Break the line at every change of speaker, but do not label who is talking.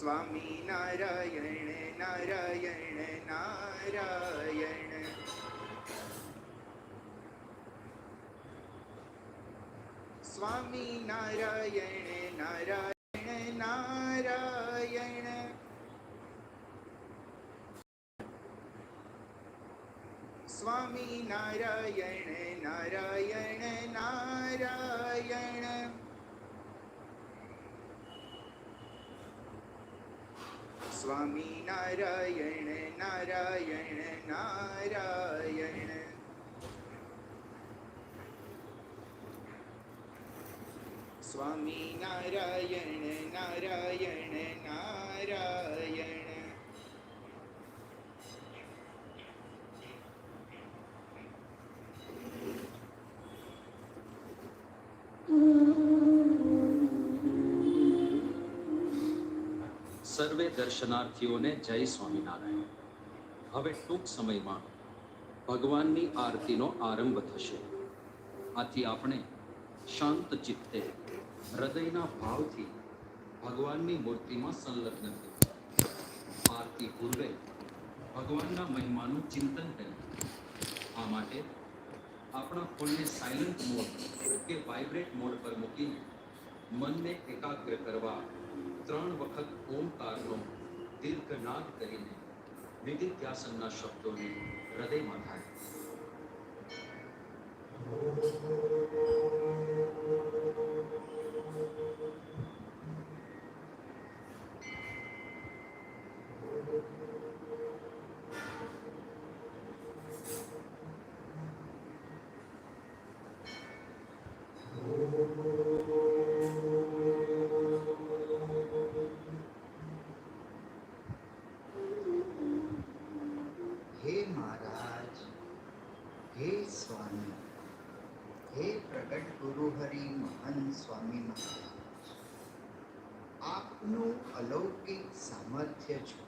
સ્વામી નારાયણ નારાયણ નારાયણ. સ્વામી નારાયણ નારાયણ નારાયણ. સ્વામી નારાયણ નારાયણ નારાયણ. સ્વામી નારાયણ નારાયણ નારાયણ. સ્વામી નારાયણ નારાયણ નારાયણ.
સર્વે દર્શનાર્થીઓને જય સ્વામિનારાયણ. હવે ટૂંક સમયમાં ભગવાનની આરતીનો આરંભ થશે. આથી આપણે શાંત ચિત્તે હૃદયના ભાવથી ભગવાનની મૂર્તિમાં સંલગ્ન થઈએ. આરતી પૂર્વે ભગવાનના મહિમાનું ચિંતન કરીએ. આ માટે આપણા ફોનને સાયલન્ટ મોડ કે વાઇબ્રેટ મોડ પર મૂકીને મનને એકાગ્ર કરવા 3 વખત ઓમકારનો દીર્ઘનાદ કરીને નિધિધ્યાસનના શબ્દોને હૃદયમાં થાય.
હે મહારાજ, હે સ્વામી, હે પ્રગટ ગુરુ હરિ મહાન સ્વામી મહારાજ, આપનું અલૌકિક સામર્થ્ય છે.